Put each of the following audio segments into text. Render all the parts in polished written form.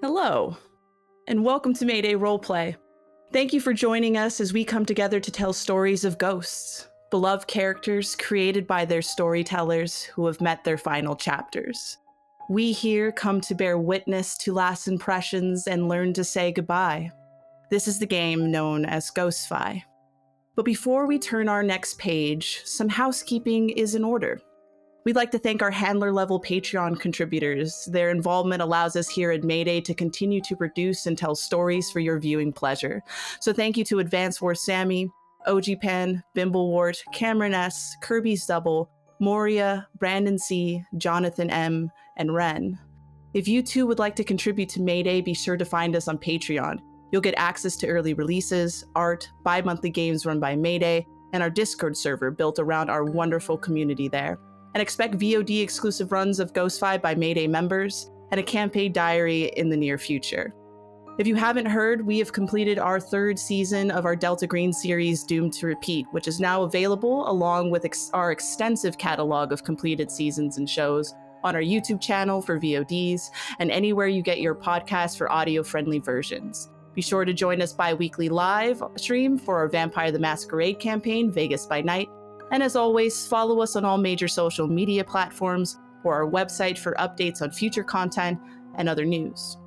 Hello, and welcome to Mayday Roleplay. Thank you for joining us as we come together to tell stories of ghosts, beloved characters created by their storytellers who have met their final chapters. We here come to bear witness to last impressions and learn to say goodbye. This is the game known as Ghostfy. But before we turn our next page, some housekeeping is in order. We'd like to thank our handler-level Patreon contributors. Their involvement allows us here at Mayday to continue to produce and tell stories for your viewing pleasure. So thank you to Advance War Sammy, OG Pen, Bimblewart, Cameron S., Kirby's Double, Moria, Brandon C., Jonathan M., and Ren. If you too would like to contribute to Mayday, be sure to find us on Patreon. You'll get access to early releases, art, bi-monthly games run by Mayday, and our Discord server built around our wonderful community there. And expect VOD exclusive runs of Ghostfi by Mayday members, and a campaign diary in the near future. If you haven't heard, we have completed our 3rd season of our Delta Green series, Doomed to Repeat, which is now available along with our extensive catalog of completed seasons and shows on our YouTube channel for VODs, and anywhere you get your podcasts for audio-friendly versions. Be sure to join us bi-weekly live stream for our Vampire the Masquerade campaign, Vegas by Night. And as always, follow us on all major social media platforms or our website for updates on future content and other news.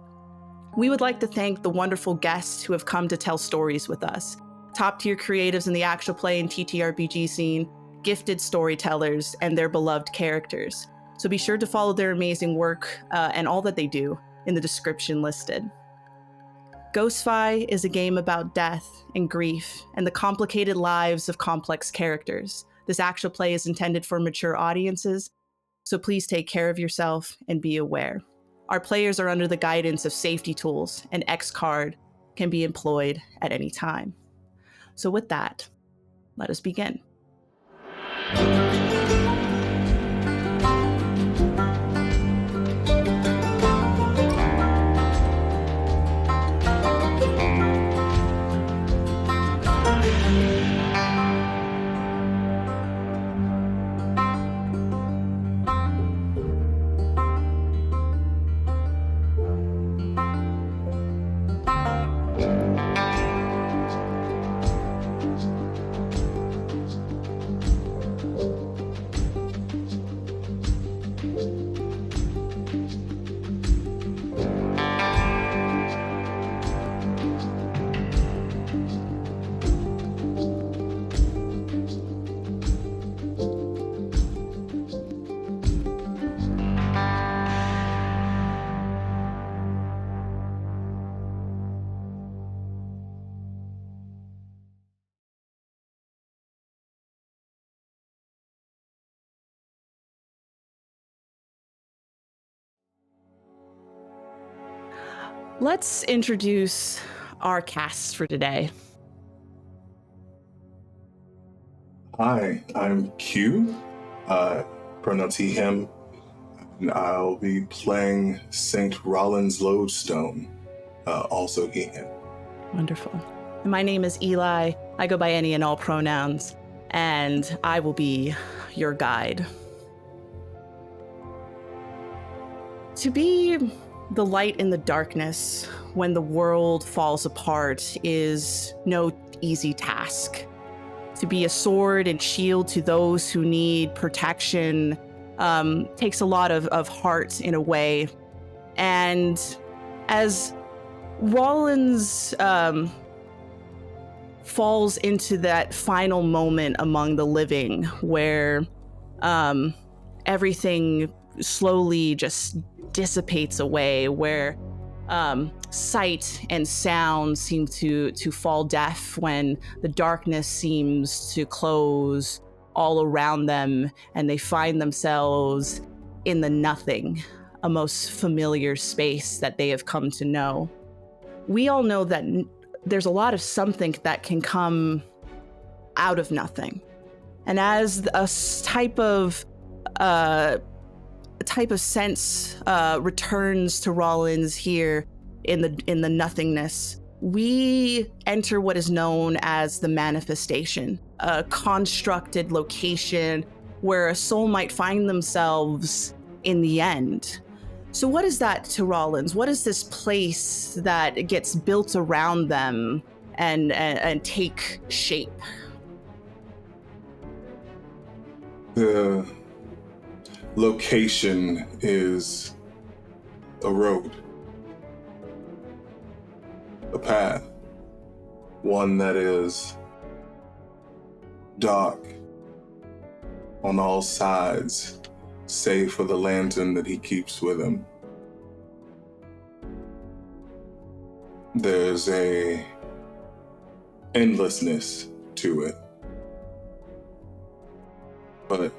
We would like to thank the wonderful guests who have come to tell stories with us. Top-tier creatives in the actual play and TTRPG scene, gifted storytellers, and their beloved characters. So be sure to follow their amazing work and all that they do in the description listed. Ghostfi is a game about death and grief and the complicated lives of complex characters. This actual play is intended for mature audiences, so please take care of yourself and be aware. Our players are under the guidance of safety tools, and X card can be employed at any time. So with that, let us begin. Let's introduce our cast for today. Hi, I'm Q, pronouns he, him, and I'll be playing St. Rollins Lodestone, also he, him. Wonderful. And my name is Eli. I go by any and all pronouns, and I will be your guide. To be the light in the darkness when the world falls apart is no easy task. To be a sword and shield to those who need protection takes a lot of heart in a way. And as Rollins falls into that final moment among the living where everything slowly just dissipates away, where sight and sound seem to fall deaf, when the darkness seems to close all around them and they find themselves in the nothing, a most familiar space that they have come to know. We all know that there's a lot of something that can come out of nothing. And as a type of sense returns to Rollins here in the nothingness, we enter what is known as the manifestation, a constructed location where a soul might find themselves in the end. So what is that to Rollins? What is this place that gets built around them and take shape? The location is a road, a path, one that is dark on all sides, save for the lantern that he keeps with him. There's a endlessness to it. But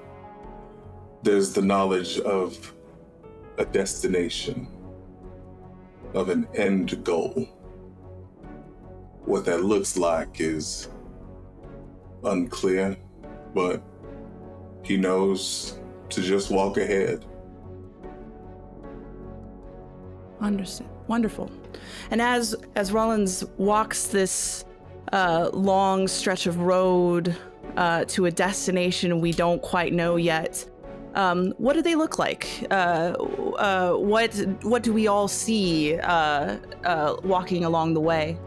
there's the knowledge of a destination, of an end goal. What that looks like is unclear, but he knows to just walk ahead. Understood. Wonderful. And as Rollins walks this long stretch of road to a destination we don't quite know yet, what do they look like? What do we all see walking along the way?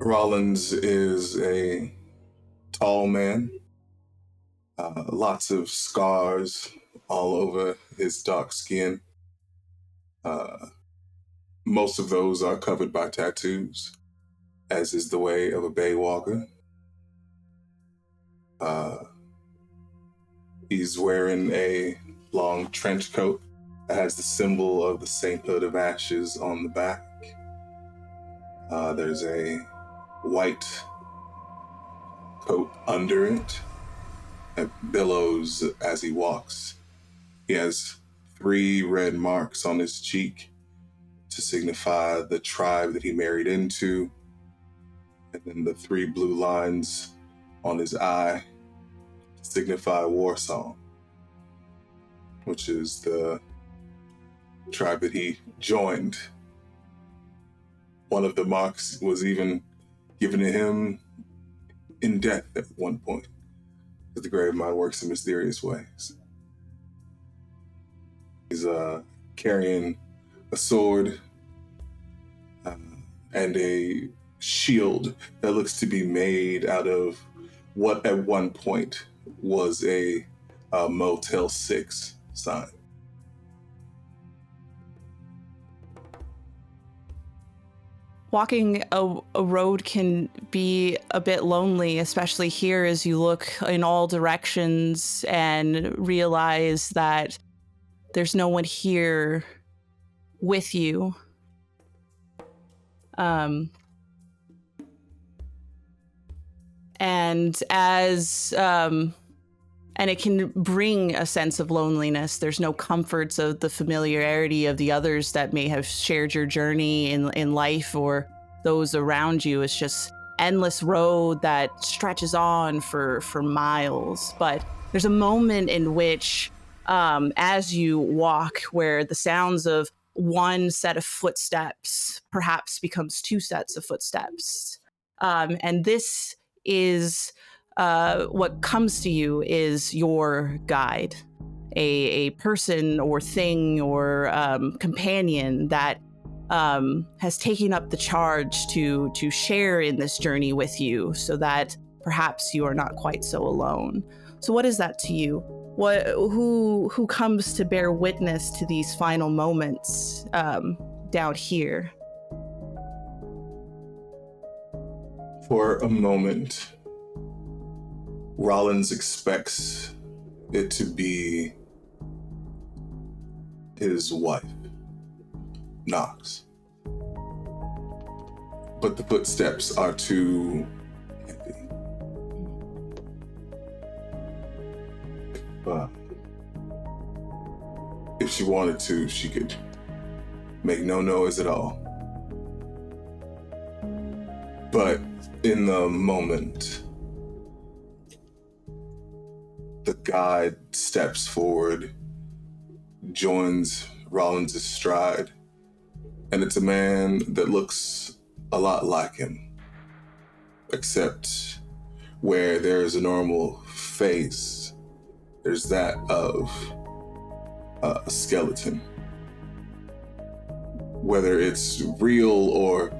Rollins is a tall man, lots of scars all over his dark skin. Most of those are covered by tattoos, as is the way of a bay walker. He's wearing a long trench coat that has the symbol of the Sainthood of Ashes on the back. There's a white coat under it that billows as he walks. He has 3 red marks on his cheek to signify the tribe that he married into, and then the 3 blue lines on his eye to signify war song, which is the tribe that he joined. One of the marks was even given to him in death at one point, because the grave mind works in mysterious ways. He's carrying a sword and a shield that looks to be made out of what at one point was a Motel 6 sign. Walking a road can be a bit lonely, especially here as you look in all directions and realize that there's no one here with you. And it can bring a sense of loneliness. There's no comforts of the familiarity of the others that may have shared your journey in life or those around you. It's just endless road that stretches on for miles. But there's a moment in which, as you walk, where the sounds of one set of footsteps perhaps becomes 2 sets of footsteps. And this is what comes to you is your guide, a person or thing or companion that has taken up the charge to share in this journey with you, so that perhaps you are not quite so alone. So what is that to you? Who comes to bear witness to these final moments down here? For a moment, Rollins expects it to be his wife, Knox. But the footsteps are too heavy. If she wanted to, she could make no noise at all. But in the moment, the guide steps forward, joins Rollins' stride, and it's a man that looks a lot like him, except where there's a normal face, there's that of a skeleton. Whether it's real or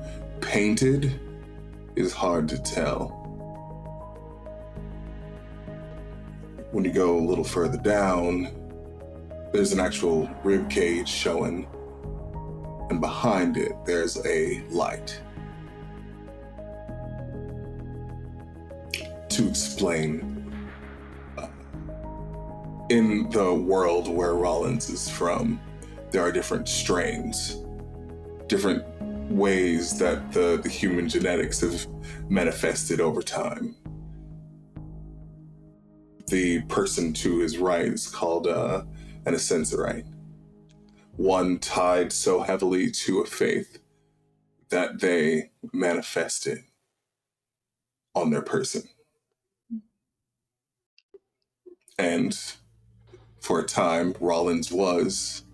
painted is hard to tell. When you go a little further down, there's an actual rib cage showing, and behind it, there's a light. to explain. In the world where Rollins is from, there are different strains, different ways that the human genetics have manifested over time. The person to his right is called an ascensorite, one tied so heavily to a faith that they manifest it on their person. And for a time, Rollins was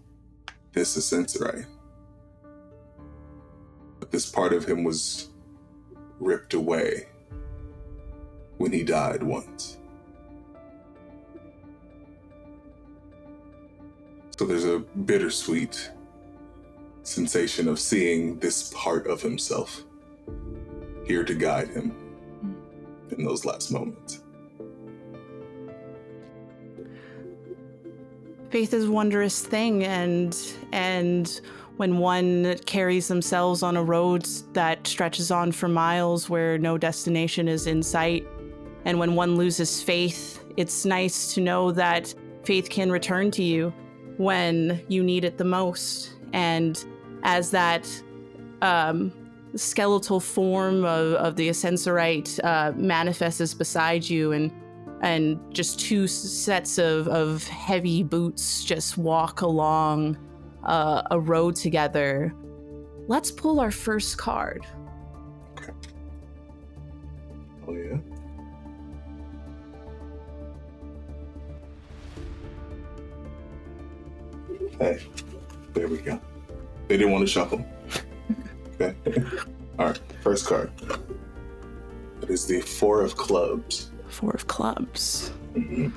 this ascensorite. But this part of him was ripped away when he died once. So there's a bittersweet sensation of seeing this part of himself here to guide him in those last moments. Faith is a wondrous thing, and when one carries themselves on a road that stretches on for miles where no destination is in sight, and when one loses faith, it's nice to know that faith can return to you when you need it the most. And as that skeletal form of the ascensorite manifests beside you, and just two sets of heavy boots just walk along a road together, let's pull our first card. Okay. Oh, yeah. Hey, there we go. They didn't want to shuffle. Okay. All right, first card. It is the Four of Clubs. Four of Clubs. Mm-hmm.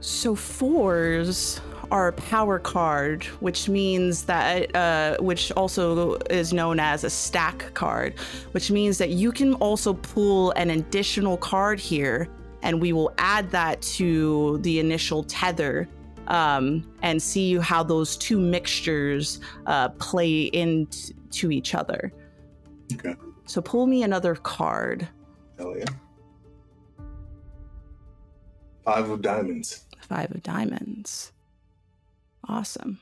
So fours are a power card, which means that, which also is known as a stack card, which means that you can also pull an additional card here, and we will add that to the initial tether, and see how those two mixtures play into each other. Okay. So pull me another card. Hell yeah. Five of Diamonds. Five of Diamonds. Awesome.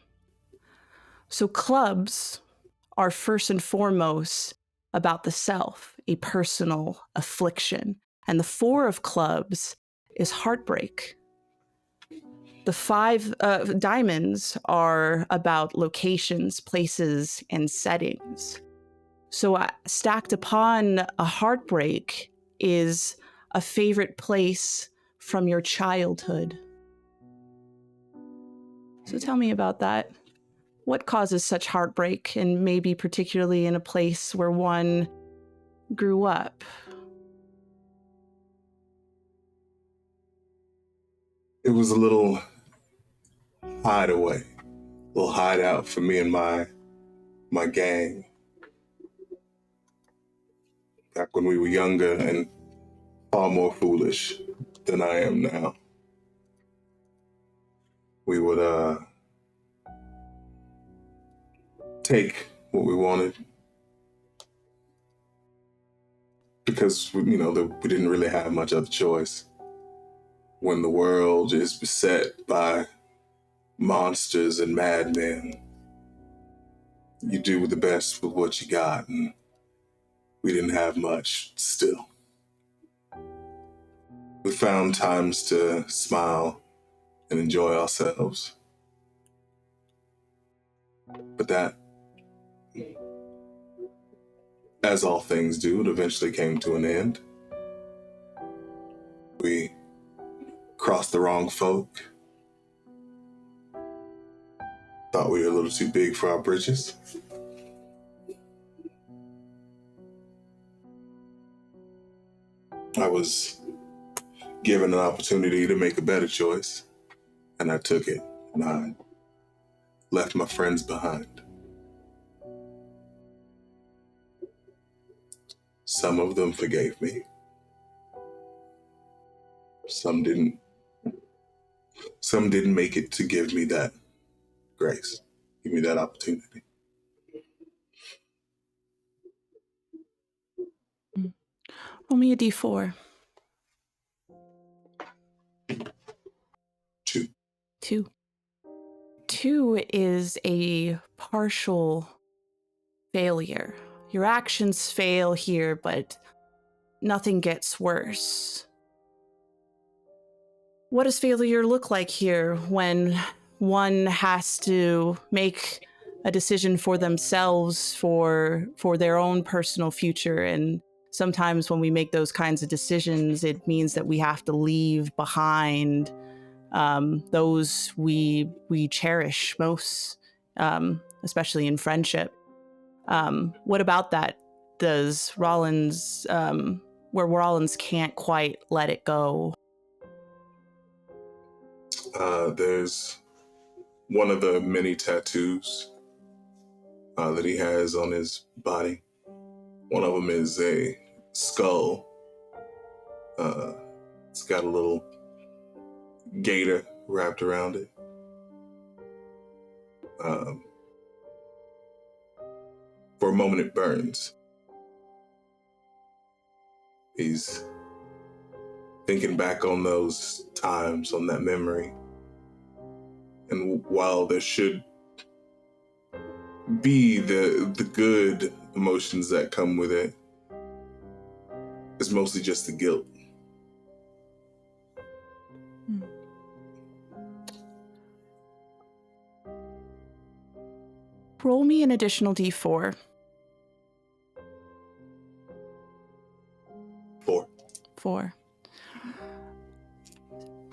So clubs are first and foremost about the self, a personal affliction. And the Four of Clubs is heartbreak. The Five of Diamonds are about locations, places, and settings. So stacked upon a heartbreak is a favorite place from your childhood. So tell me about that. What causes such heartbreak, and maybe particularly in a place where one grew up? It was a little hideaway, a little hideout for me and my gang. Back when we were younger and far more foolish than I am now. We would take what we wanted because we didn't really have much other choice. When the world is beset by monsters and madmen, you do the best with what you got, and we didn't have much still. We found times to smile and enjoy ourselves. But that, as all things do, it eventually came to an end. We crossed the wrong folk. Thought we were a little too big for our britches. I was given an opportunity to make a better choice, and I took it, and I left my friends behind. Some of them forgave me. Some didn't. Some didn't make it to give me that grace, give me that opportunity. Roll me a d4. 2. 2. 2 is a partial failure. Your actions fail here, but nothing gets worse. What does failure look like here when one has to make a decision for themselves, for their own personal future? And sometimes when we make those kinds of decisions, it means that we have to leave behind those we cherish most, especially in friendship. What about that does Rollins, where Rollins can't quite let it go? There's one of the many tattoos that he has on his body. One of them is a skull. It's got a little gator wrapped around it. For a moment, it burns. He's thinking back on those times, on that memory. And while there should be the good emotions that come with it, it's mostly just the guilt. Roll me an additional d4. 4. 4.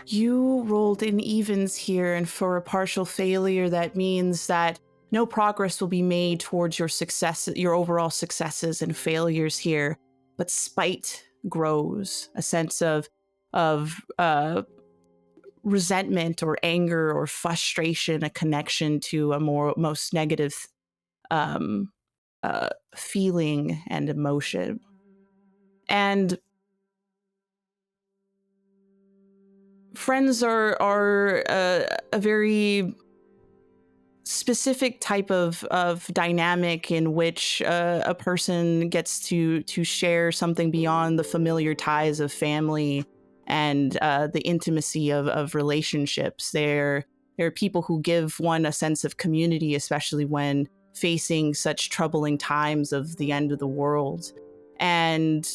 You rolled in evens here, and for a partial failure, that means that no progress will be made towards your success, your overall successes and failures here. But spite grows, a sense of resentment or anger or frustration, a connection to a most negative feeling and emotion. And friends are a very specific type of dynamic in which a person gets to share something beyond the familiar ties of family and the intimacy of relationships. There are people who give one a sense of community, especially when facing such troubling times of the end of the world. And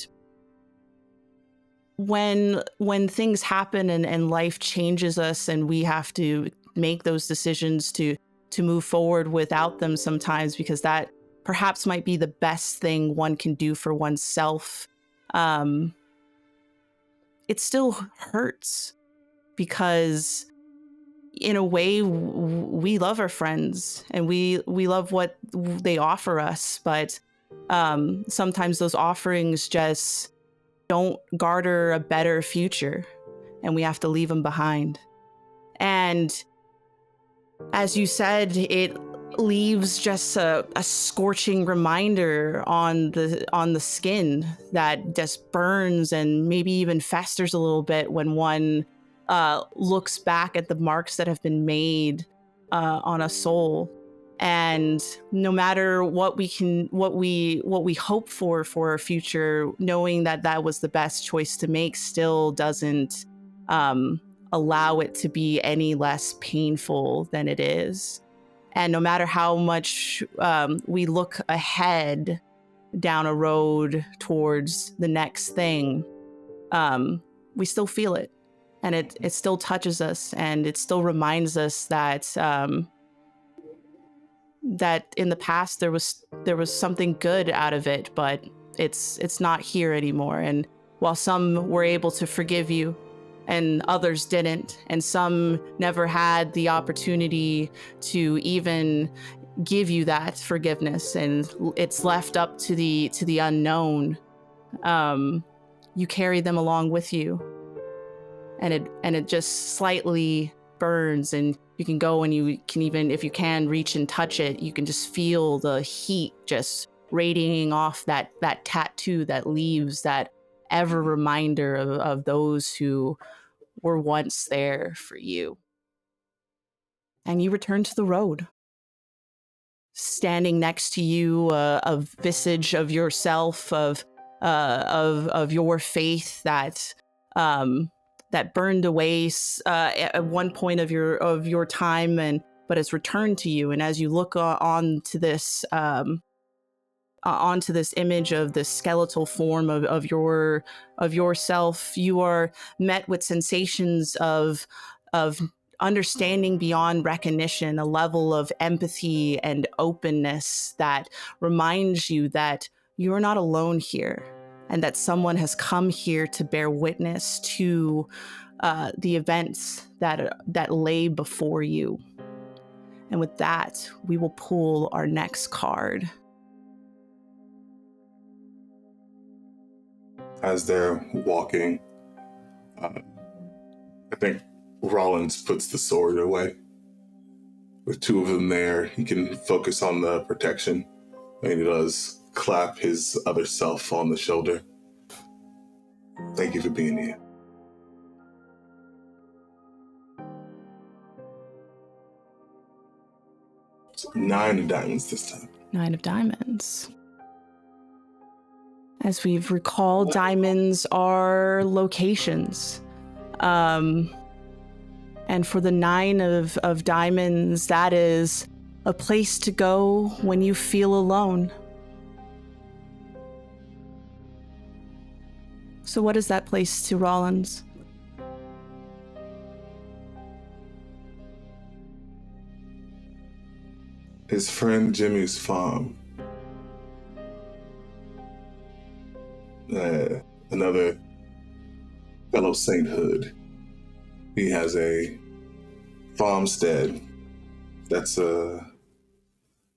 when things happen and life changes us and we have to make those decisions to move forward without them sometimes, because that perhaps might be the best thing one can do for oneself, it still hurts, because in a way we love our friends and we love what they offer us, but sometimes those offerings just don't garner a better future, and we have to leave them behind. And as you said, it leaves just a scorching reminder on the skin that just burns and maybe even festers a little bit when one looks back at the marks that have been made on a soul. And no matter what we hope for our future, knowing that that was the best choice to make still doesn't allow it to be any less painful than it is. And no matter how much we look ahead down a road towards the next thing, we still feel it, and it still touches us, and it still reminds us that that in the past there was something good out of it, but it's not here anymore. And while some were able to forgive you and others didn't, and some never had the opportunity to even give you that forgiveness, and it's left up to the unknown, you carry them along with you, and it just slightly burns, and you can go and you can, even if you can reach and touch it, you can just feel the heat just radiating off that tattoo that leaves that ever reminder of those who were once there for you. And you return to the road. Standing next to you, a visage of yourself, of of your faith that that burned away at one point of your time, but it's returned to you. And as you look onto this image of this skeletal form of yourself, you are met with sensations of understanding beyond recognition, a level of empathy and openness that reminds you that you're not alone here, and that someone has come here to bear witness to the events that lay before you. And with that, we will pull our next card. As they're walking, I think Rollins puts the sword away. With two of them there, he can focus on the protection, and he does clap his other self on the shoulder. Thank you for being here. So 9 of diamonds this time. 9 of diamonds. As we've recalled, diamonds are locations. And for the 9 of diamonds, that is a place to go when you feel alone. So what is that place to Rollins? His friend Jimmy's farm. Another fellow sainthood. He has a farmstead that's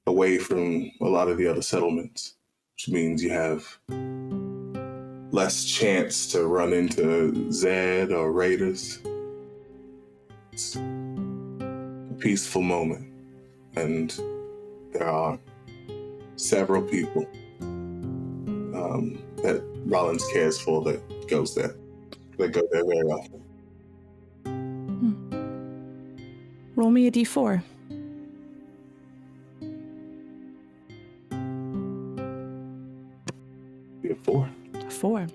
away from a lot of the other settlements, which means you have less chance to run into Zed or Raiders. It's a peaceful moment, and there are several people that Rollins cares for that go there very often. Roll me a d4. Be a 4. A 4.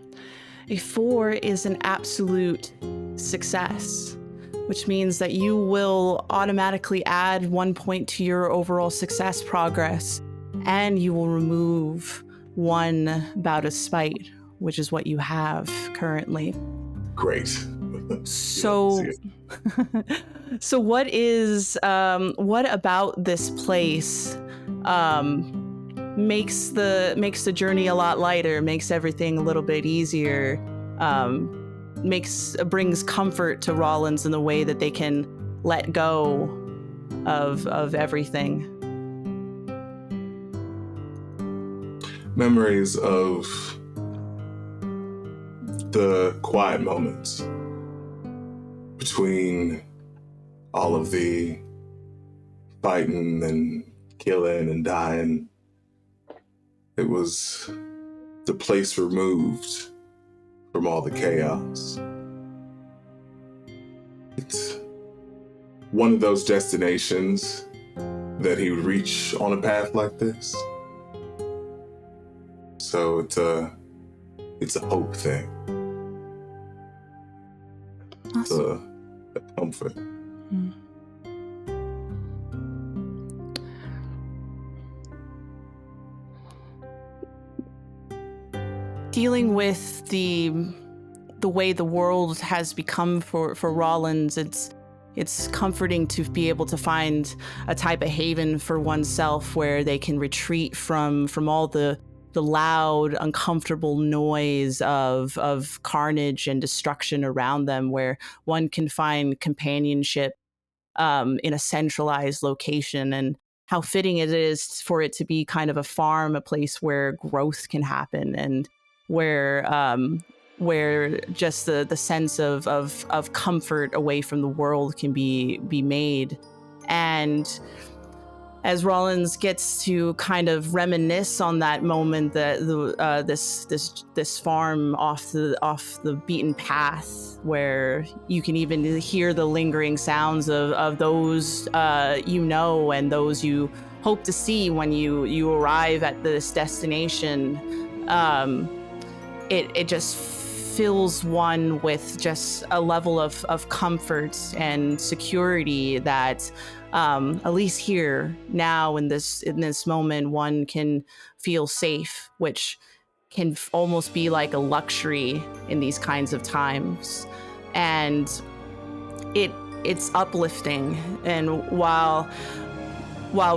A 4 is an absolute success, which means that you will automatically add 1 point to your overall success progress, and you will remove 1 bout of spite, which is what you have currently. Great. So, so what about this place makes the journey a lot lighter, makes everything a little bit easier, brings comfort to Rollins in the way that they can let go of everything? Memories of the quiet moments between all of the fighting and killing and dying. It was the place removed from all the chaos. It's one of those destinations that he would reach on a path like this. So it's a hope thing. Awesome. It's a comfort. Mm. Dealing with the way the world has become for Rollins, it's comforting to be able to find a type of haven for oneself where they can retreat from all the loud, uncomfortable noise of carnage and destruction around them, where one can find companionship in a centralized location. And how fitting it is for it to be kind of a farm, a place where growth can happen, and where just the sense of comfort away from the world can be made. And as Rollins gets to kind of reminisce on that moment, that this farm off the beaten path, where you can even hear the lingering sounds of those and those you hope to see when you arrive at this destination. it just fills one with just a level of comfort and security that at least here now in this moment one can feel safe, which can almost be like a luxury in these kinds of times. And it's uplifting. And while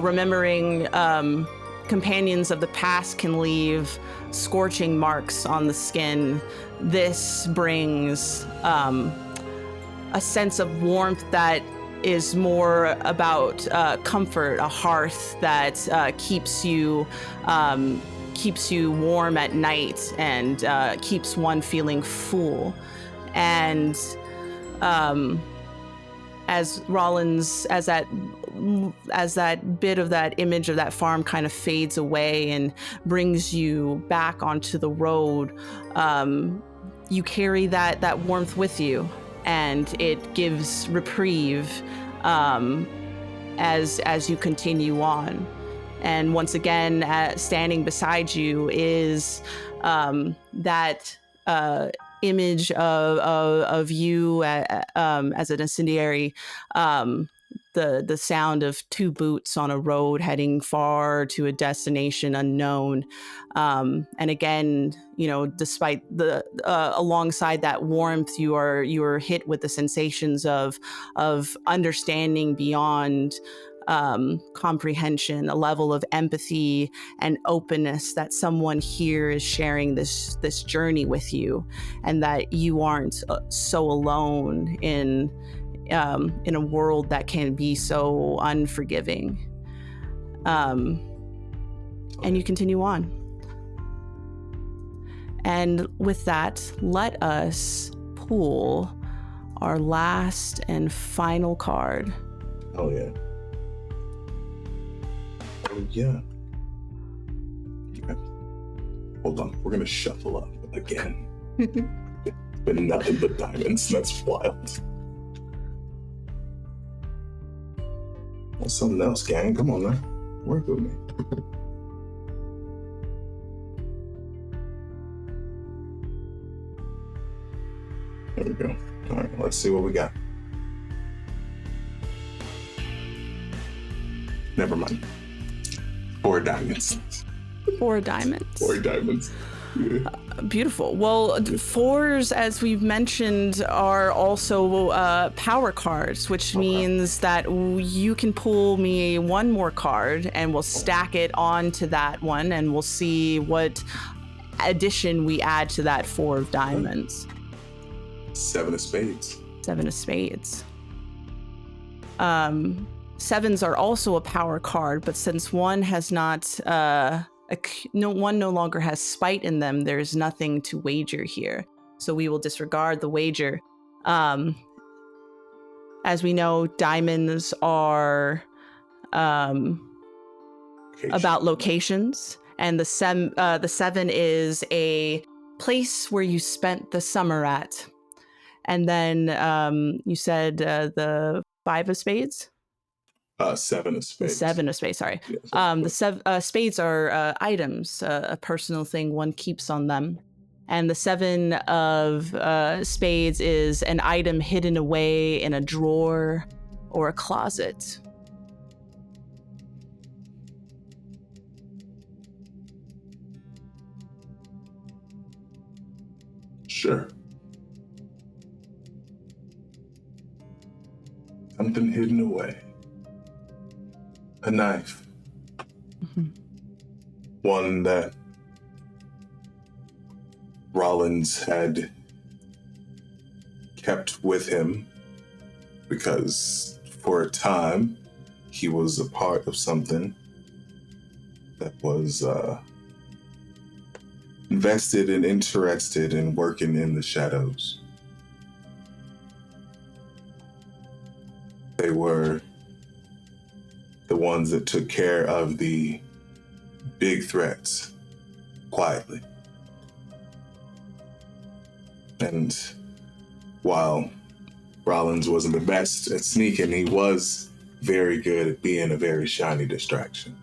remembering companions of the past can leave scorching marks on the skin, this brings a sense of warmth that is more about comfort, a hearth that keeps you warm at night and keeps one feeling full. And as Rollins, as that bit of that image of that farm kind of fades away and brings you back onto the road, you carry that warmth with you, and it gives reprieve as you continue on. And once again, standing beside you is that image of you as an incendiary, the sound of two boots on a road heading far to a destination unknown. And again, despite the alongside that warmth, you are hit with the sensations of understanding beyond comprehension, a level of empathy and openness that someone here is sharing this journey with you, and that you aren't so alone in a world that can be so unforgiving. And you continue on. And with that, let us pull our last and final card. Oh yeah. Oh yeah. Okay. Hold on. We're gonna shuffle up again. But nothing but diamonds. That's wild. That's something else, gang. Come on, man. Work with me. There we go. All right, let's see what we got. Never mind. 4 diamonds. 4 diamonds. 4 diamonds. Yeah. Beautiful. Well, 4s, as we've mentioned, are also power cards, which means that you can pull me one more card and we'll stack it onto that one, and we'll see what addition we add to that 4 of diamonds. 7 of spades. 7 of spades. 7s are also a power card, but since one has not... one no longer has spite in them, there's nothing to wager here. So we will disregard the wager. As we know, diamonds are about locations, and the 7 is a place where you spent the summer at. And then you said the 5 of spades? 7 of spades. 7 of spades, sorry. The spades are items, a personal thing one keeps on them. And the 7 of spades is an item hidden away in a drawer or a closet. Sure. Something hidden away. A knife. Mm-hmm. One that Rollins had kept with him because for a time he was a part of something that was invested and interested in working in the shadows. They were the ones that took care of the big threats quietly. And while Rollins wasn't the best at sneaking, he was very good at being a very shiny distraction.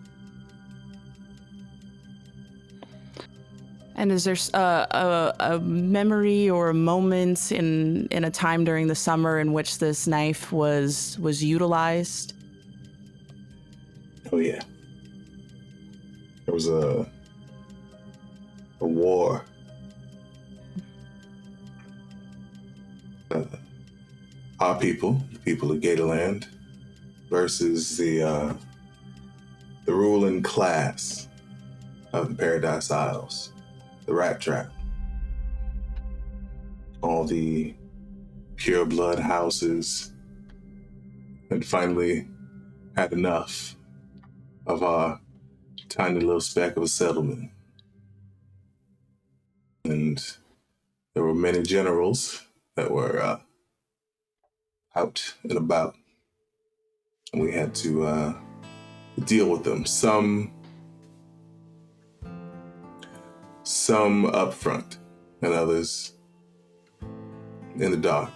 And is there a memory or a moment in a time during the summer in which this knife was utilized? Oh yeah, there was a war. Our people, the people of Gatorland, versus the ruling class of the Paradise Isles, the Rat Trap. All the pure blood houses had finally had enough of our tiny little speck of a settlement. And there were many generals that were out and about. And we had to deal with them. Some up front and others in the dark.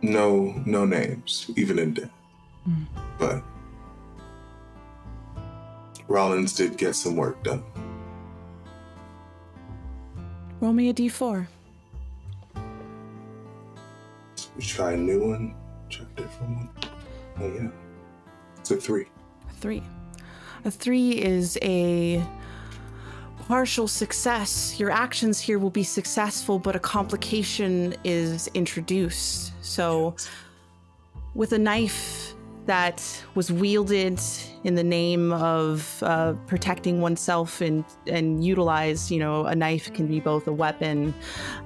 No names, even in death. But Rollins did get some work done. Roll me a d4. We try a new one, try a different one. Oh yeah, it's a 3. 3. A 3 is a partial success. Your actions here will be successful, but a complication is introduced. So with a knife that was wielded in the name of protecting oneself and utilized, a knife can be both a weapon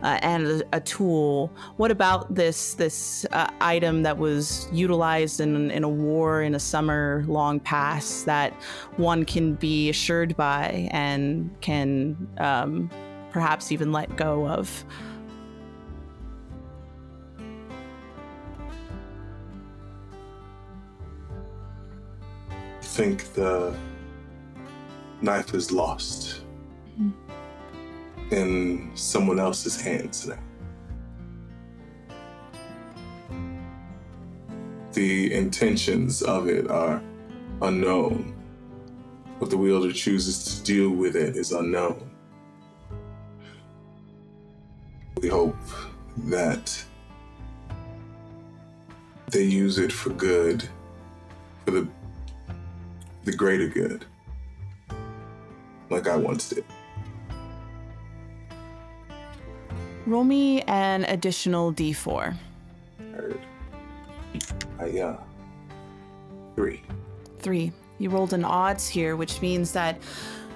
and a tool. What about this item that was utilized in a war in a summer long past that one can be assured by and can perhaps even let go of? I think the knife is lost in someone else's hands now. The intentions of it are unknown. What the wielder chooses to do with it is unknown. We hope that they use it for good, for the greater good, like I once did. Roll me an additional d4. Heard. 3. 3. You rolled an odds here, which means that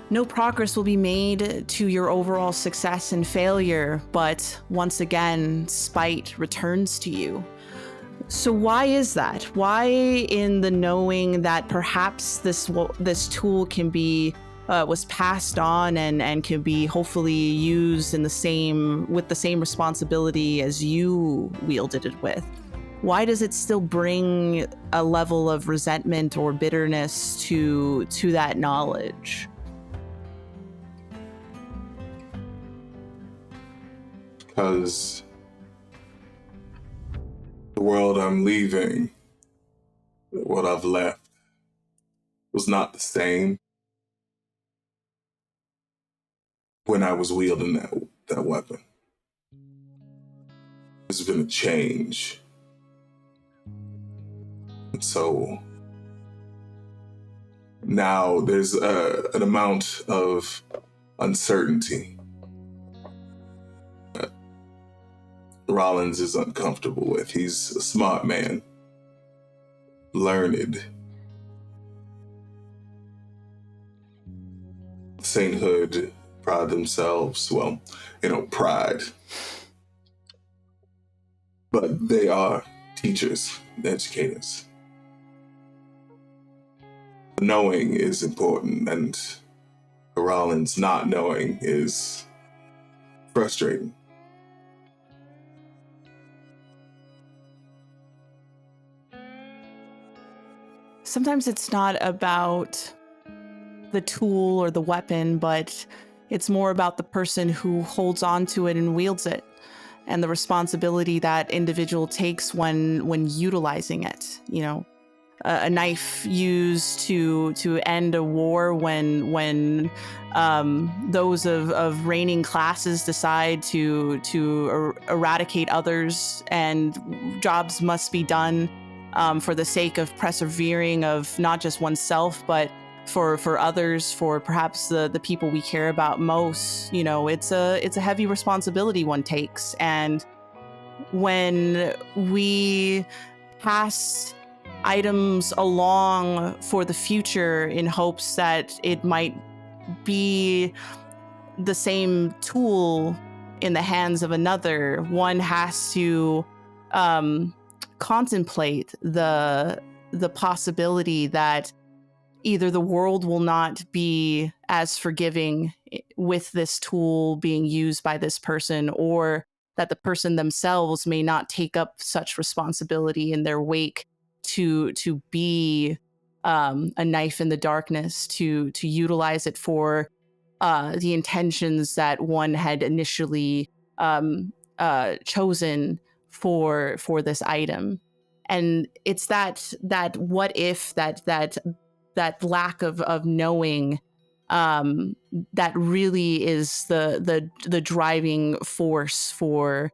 no progress will be made to your overall success and failure, but once again, spite returns to you. So why is that? Why, in the knowing that perhaps this tool can be was passed on and can be hopefully used with the same responsibility as you wielded it with, why does it still bring a level of resentment or bitterness to that knowledge? Because the world I'm leaving, what I've left, was not the same when I was wielding that weapon. There's been a change. And so now there's an amount of uncertainty that Rollins is uncomfortable with. He's a smart man, learned. Sainthood pride themselves, pride. But they are teachers, educators. Knowing is important, and Rollins not knowing is frustrating. Sometimes it's not about the tool or the weapon, but it's more about the person who holds on to it and wields it, and the responsibility that individual takes when utilizing it. a knife used to end a war when those of reigning classes decide to eradicate others, and jobs must be done for the sake of persevering of not just oneself, but for others, for perhaps the people we care about most. It's a heavy responsibility one takes. And when we pass items along for the future in hopes that it might be the same tool in the hands of another, one has to contemplate the possibility that either the world will not be as forgiving with this tool being used by this person, or that the person themselves may not take up such responsibility in their wake to be a knife in the darkness, to utilize it for the intentions that one had initially chosen for this item. And it's that what if, that lack of knowing, that really is the driving force for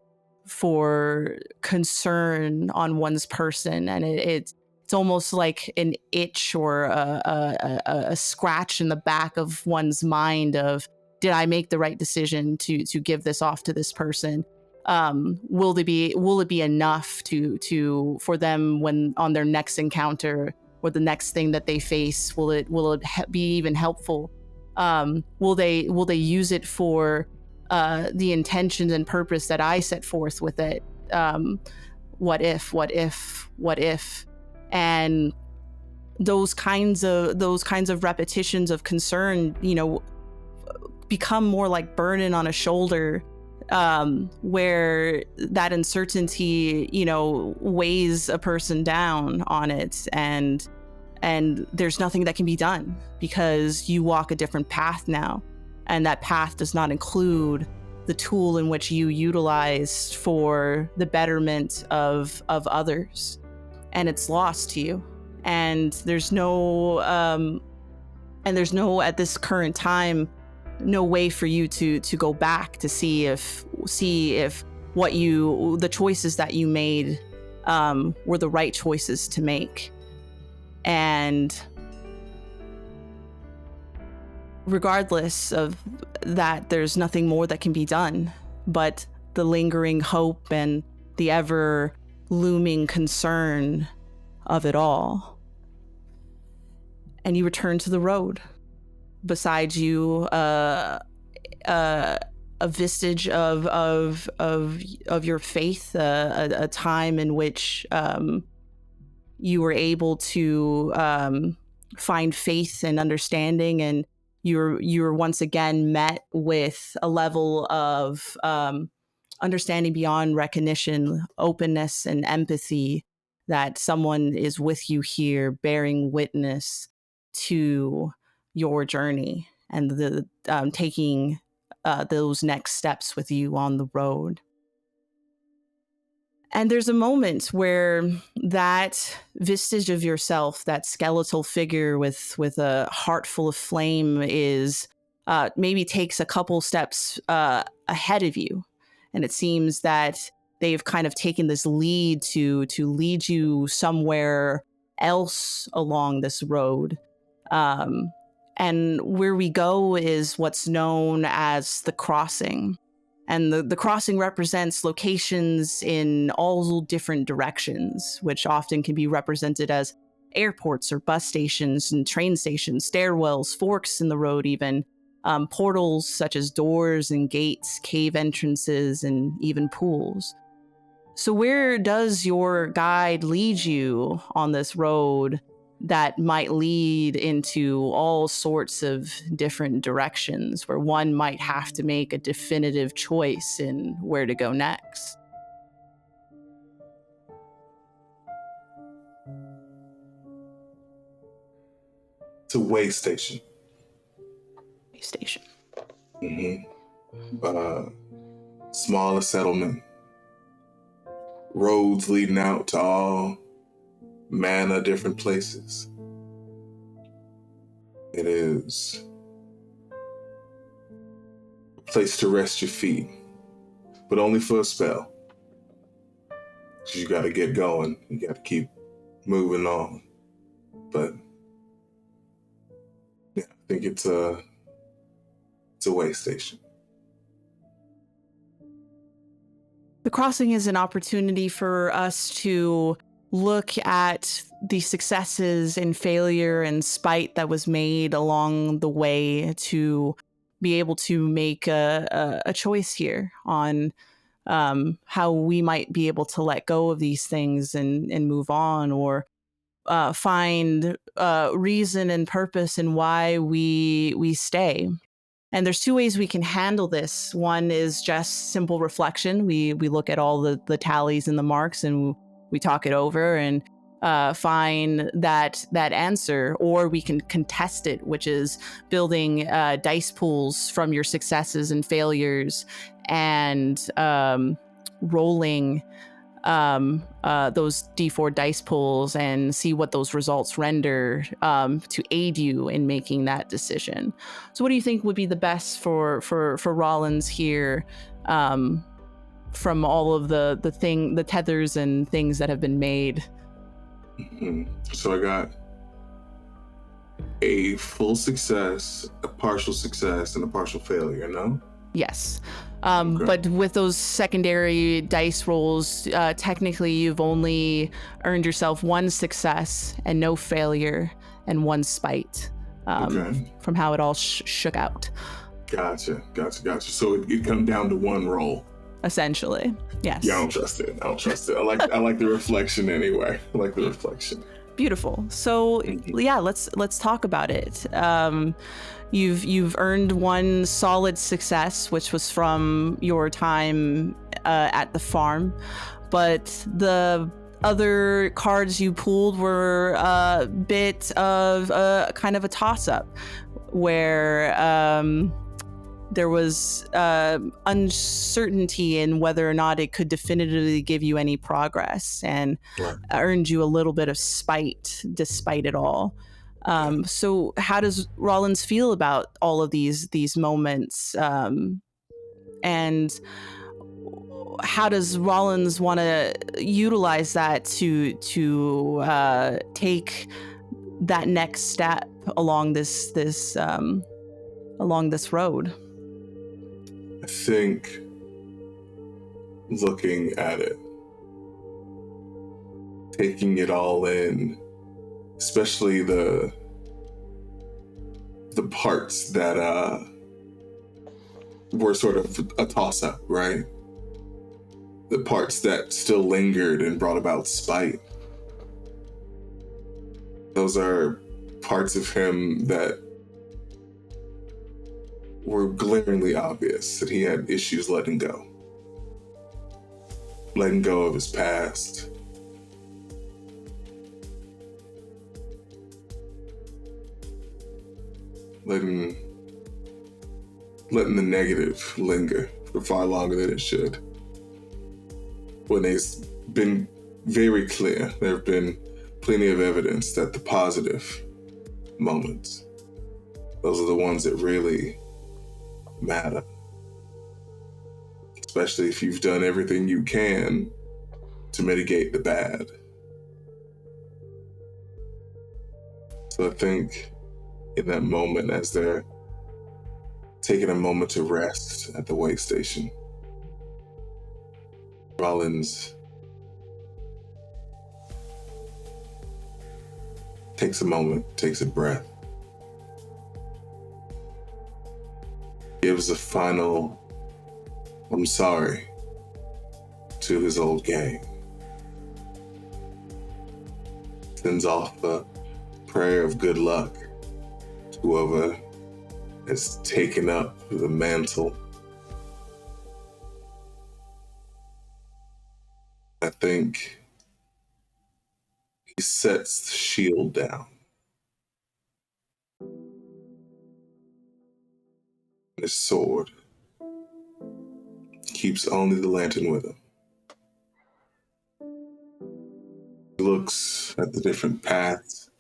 concern on one's person. And it's almost like an itch or a scratch in the back of one's mind of, did I make the right decision to give this off to this person? Will it be enough for them when on their next encounter or the next thing that they face? Will it be even helpful? Will they use it for the intentions and purpose that I set forth with it? What if? And those kinds of repetitions of concern, become more like burden on a shoulder, where that uncertainty, weighs a person down on it, and there's nothing that can be done because you walk a different path now, and that path does not include the tool in which you utilized for the betterment of others, and it's lost to you. And there's no at this current time, no way for you to go back to see if the choices that you made were the right choices to make. And regardless of that, there's nothing more that can be done but the lingering hope and the ever looming concern of it all. And you return to the road. Beside you, a vestige of your faith, a time in which you were able to find faith and understanding, and you were once again met with a level of understanding beyond recognition, openness, and empathy, that someone is with you here, bearing witness to your journey and the taking those next steps with you on the road. And there's a moment where that vestige of yourself, that skeletal figure with a heart full of flame, is maybe takes a couple steps ahead of you. And it seems that they've kind of taken this lead to lead you somewhere else along this road. And where we go is what's known as the crossing. And the crossing represents locations in all different directions, which often can be represented as airports or bus stations and train stations, stairwells, forks in the road even, portals such as doors and gates, cave entrances, and even pools. So where does your guide lead you on this road that might lead into all sorts of different directions, where one might have to make a definitive choice in where to go next? It's a way station. Way station. Smaller settlement. Roads leading out to all manna different places. It is a place to rest your feet, but only for a spell. Because you got to get going. You got to keep moving on. But yeah, I think it's a way station. The crossing is an opportunity for us to look at the successes and failure and spite that was made along the way to be able to make a choice here on how we might be able to let go of these things and move on, or find reason and purpose in why we stay. And there's two ways we can handle this. One is just simple reflection. We look at all the tallies and the marks, and we talk it over and find that answer. Or we can contest it, which is building dice pools from your successes and failures, and rolling those D4 dice pools and see what those results render to aid you in making that decision. So what do you think would be the best for Rollins here, from all of the tethers and things that have been made? Mm-hmm. So I got a full success, a partial success, and a partial failure, no? Yes. Okay. But with those secondary dice rolls, technically you've only earned yourself one success and no failure and one spite, from how it all shook out. Gotcha. So it come down to one roll. Essentially, yes. Yeah, I don't trust it. I like the reflection anyway. I like the reflection. Beautiful. So yeah, let's talk about it. You've earned one solid success, which was from your time at the farm, but the other cards you pulled were a bit of a kind of a toss-up, where there was uncertainty in whether or not it could definitively give you any progress, and earned you a little bit of spite despite it all. So how does Rollins feel about all of these moments? And how does Rollins want to utilize that to take that next step along this road? I think looking at it, taking it all in, especially the parts that were sort of a toss-up, right? The parts that still lingered and brought about spite. Those are parts of him that were glaringly obvious that he had issues letting go of his past. Letting the negative linger for far longer than it should. When it's been very clear, there have been plenty of evidence that the positive moments, those are the ones that really matter. Especially if you've done everything you can to mitigate the bad. So I think in that moment, as they're taking a moment to rest at the way station, Rollins takes a moment, takes a breath, gives a final "I'm sorry" to his old gang, sends off a prayer of good luck to whoever has taken up the mantle. I think he sets the shield down. His sword. Keeps only the lantern with him. He looks looks at the different paths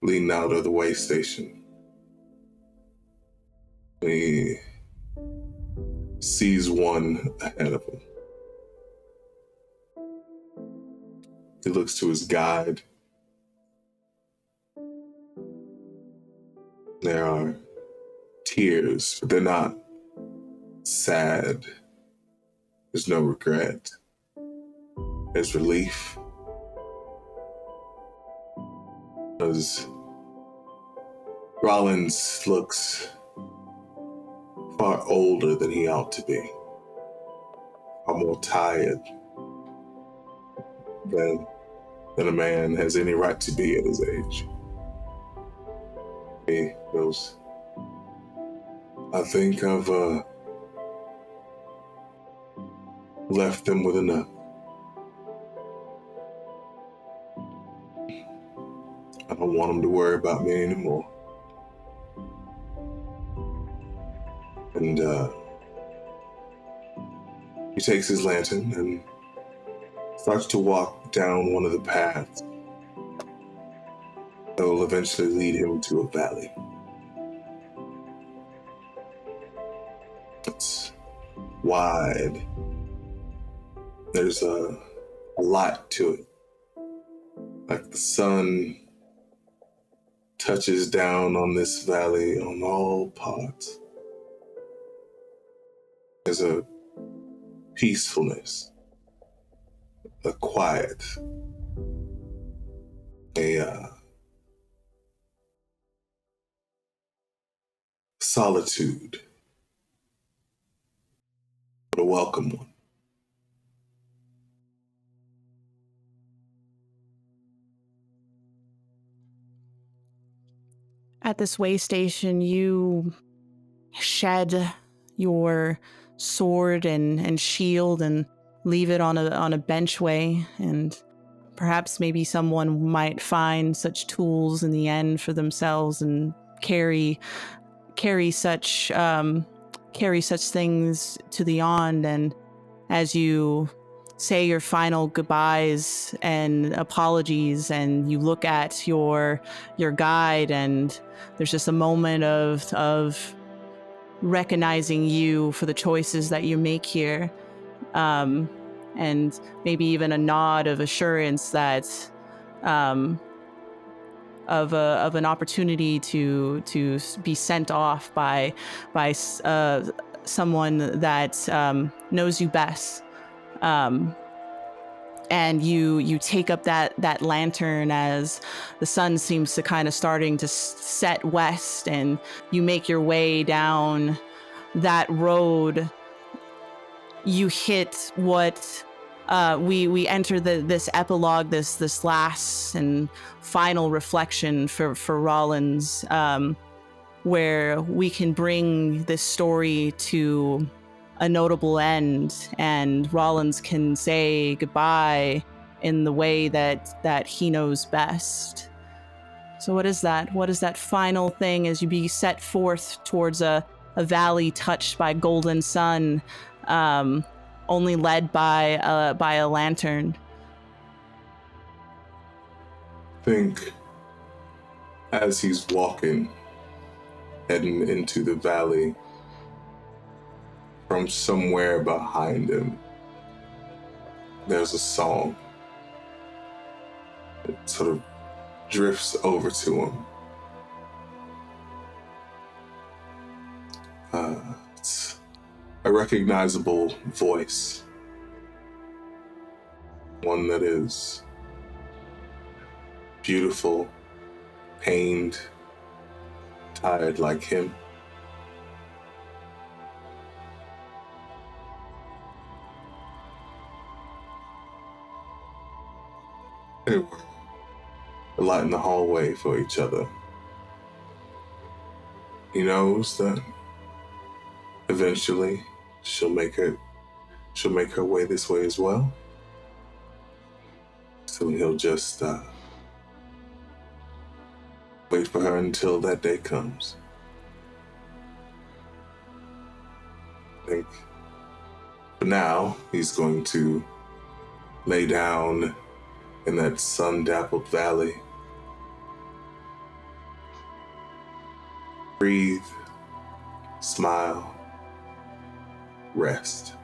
leading out of the way station. He sees one ahead of him. He looks to his guide. There are tears, but they're not sad. There's no regret. There's relief. Because Rollins looks far older than he ought to be. Far more tired than a man has any right to be at his age. He goes, I think I've left them with enough. I don't want them to worry about me anymore. And he takes his lantern and starts to walk down one of the paths that will eventually lead him to a valley. It's wide. There's a lot to it. Like the sun touches down on this valley on all parts. There's a peacefulness, a quiet, a solitude, but a welcome one. At this way station, you shed your sword and shield and leave it on a benchway, and perhaps maybe someone might find such tools in the end for themselves and carry such things to the yond. And as you say your final goodbyes and apologies, and you look at your guide, and there's just a moment of recognizing you for the choices that you make here, and maybe even a nod of assurance that of an opportunity to be sent off by someone that knows you best. And you take up that lantern as the sun seems to kind of starting to set west, and you make your way down that road. You hit what we enter this epilogue, this last and final reflection for Rollins, where we can bring this story to a notable end, and Rollins can say goodbye in the way that he knows best. So what is that? What is that final thing as you be set forth towards a valley touched by golden sun, only led by a lantern? Think as he's walking, heading into the valley, from somewhere behind him, there's a song. It sort of drifts over to him. It's a recognizable voice. One that is beautiful, pained, tired like him. They were lighting the hallway for each other. He knows that eventually she'll make her way this way as well. So he'll just wait for her until that day comes. I think for now, he's going to lay down in that sun-dappled valley. Breathe, smile, rest.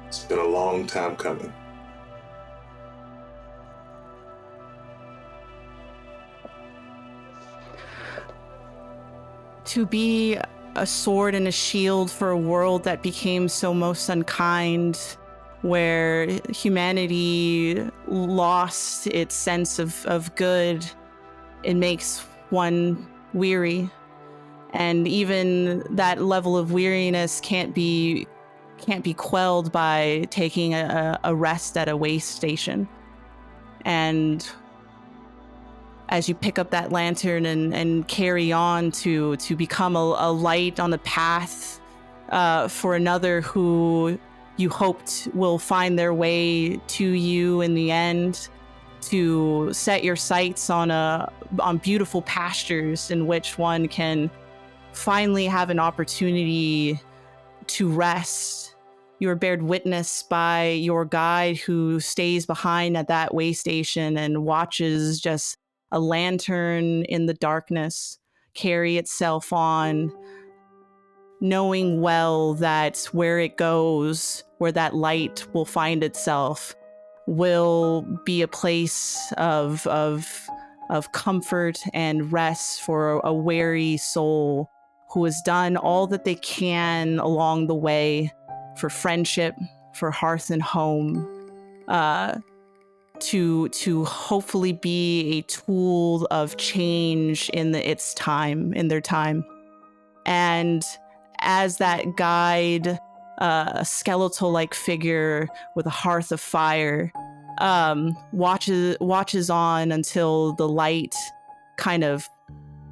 It's been a long time coming. To be a sword and a shield for a world that became so most unkind, where humanity lost its sense of good, it makes one weary. And even that level of weariness can't be quelled by taking a rest at a way station. And as you pick up that lantern and carry on to become a light on the path for another who you hoped will find their way to you in the end, to set your sights on beautiful pastures in which one can finally have an opportunity to rest. You are bared witness by your guide who stays behind at that way station and watches just a lantern in the darkness carry itself on, knowing well that where it goes, where that light will find itself, will be a place of comfort and rest for a weary soul who has done all that they can along the way for friendship, for hearth and home, to hopefully be a tool of change in their time. And as that guide, a skeletal-like figure with a hearth of fire, watches on until the light kind of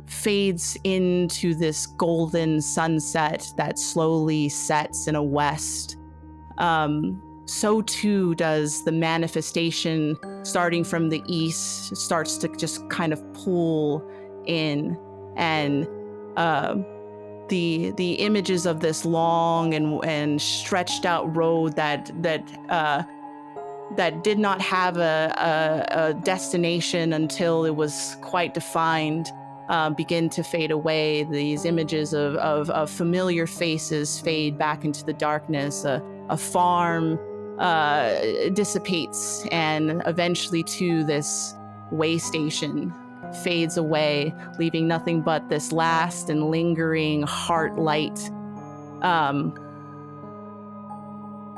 fades into this golden sunset that slowly sets in a west. So too does the manifestation starting from the east starts to just kind of pull in, and the images of this long and stretched out road that did not have a destination until it was quite defined begin to fade away. These images of familiar faces fade back into the darkness. A farm dissipates, and eventually too this way station fades away, leaving nothing but this last and lingering heart light. And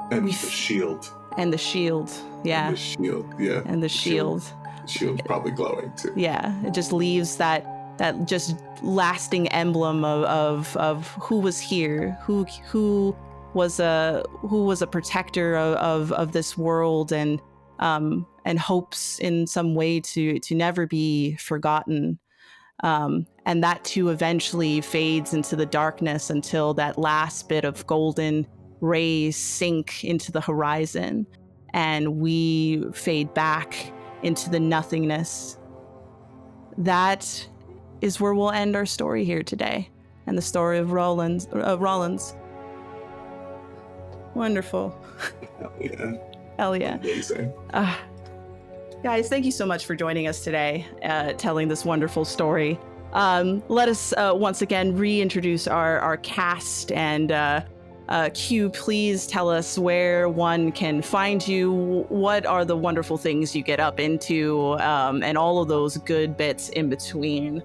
the shield. And the shield, yeah. And the shield, yeah. And the shield. The shield's probably glowing too. Yeah, it just leaves that just lasting emblem of who was here, who was a protector of this world, and hopes in some way to never be forgotten. And that too eventually fades into the darkness until that last bit of golden rays sink into the horizon, and we fade back into the nothingness. That is where we'll end our story here today, and the story of Rollins. Wonderful. Hell yeah. Hell yeah. Amazing. Guys, thank you so much for joining us today, telling this wonderful story. Let us once again reintroduce our cast, and Q, please tell us where one can find you. What are the wonderful things you get up into, and all of those good bits in between?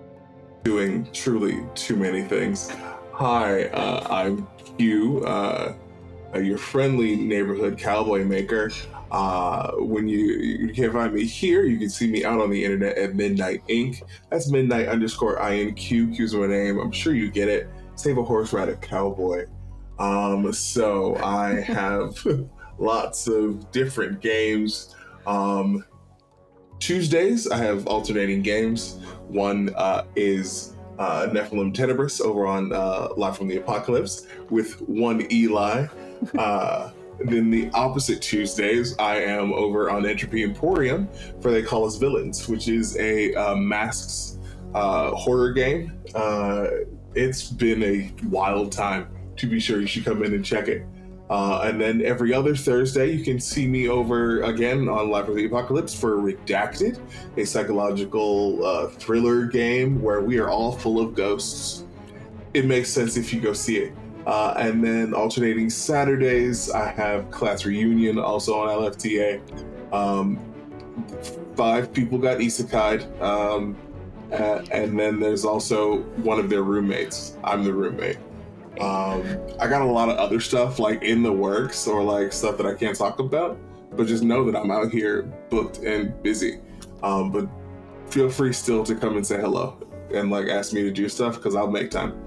Doing truly too many things. Hi, I'm Q, your friendly neighborhood cowboy maker. When you can't find me here, you can see me out on the internet at Midnight Inc. That's Midnight_INQ. Q's my name. I'm sure you get it. Save a horse, ride a cowboy. So I have lots of different games. Tuesdays, I have alternating games. One is Nephilim Tenebris over on Live from the Apocalypse with one Eli. Then the opposite Tuesdays, I am over on Entropy Emporium for They Call Us Villains, which is a masks horror game. It's been a wild time. To be sure, you should come in and check it. And then every other Thursday, you can see me over again on Live for the Apocalypse for Redacted, a psychological thriller game where we are all full of ghosts. It makes sense if you go see it. And then alternating Saturdays, I have Class Reunion, also on LFTA. 5 people got isekai'd. And then there's also one of their roommates. I'm the roommate. I got a lot of other stuff like in the works or like stuff that I can't talk about, but just know that I'm out here booked and busy. But feel free still to come and say hello and like ask me to do stuff because I'll make time.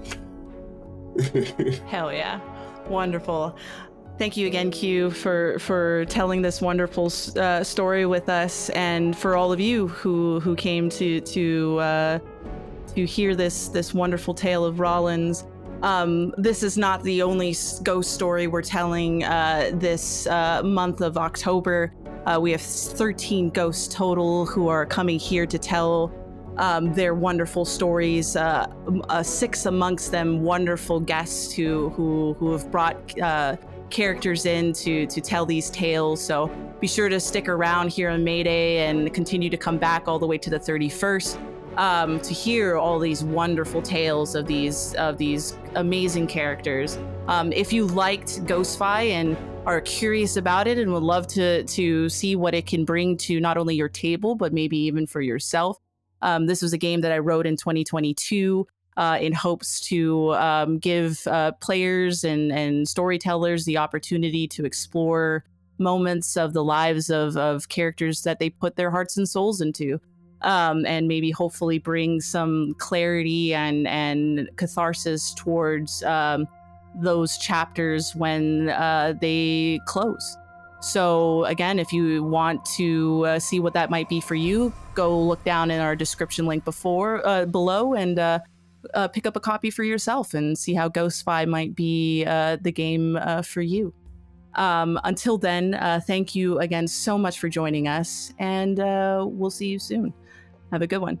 Hell yeah. Wonderful. Thank you again, Q, for telling this wonderful story with us, and for all of you who came to hear this wonderful tale of Rollins. This is not the only ghost story we're telling this month of October. We have 13 ghosts total who are coming here to tell their wonderful stories. 6 amongst them wonderful guests who have brought characters in to tell these tales. So be sure to stick around here on Mayday and continue to come back all the way to the 31st to hear all these wonderful tales of these amazing characters. If you liked Ghostfi and are curious about it and would love to see what it can bring to not only your table but maybe even for yourself, this was a game that I wrote in 2022 in hopes to give players and storytellers the opportunity to explore moments of the lives of characters that they put their hearts and souls into. And maybe hopefully bring some clarity and catharsis towards those chapters when they close. So again, if you want to see what that might be for you, go look down in our description link below and pick up a copy for yourself and see how Ghostfi might be the game for you. Until then, thank you again so much for joining us, and we'll see you soon. Have a good one.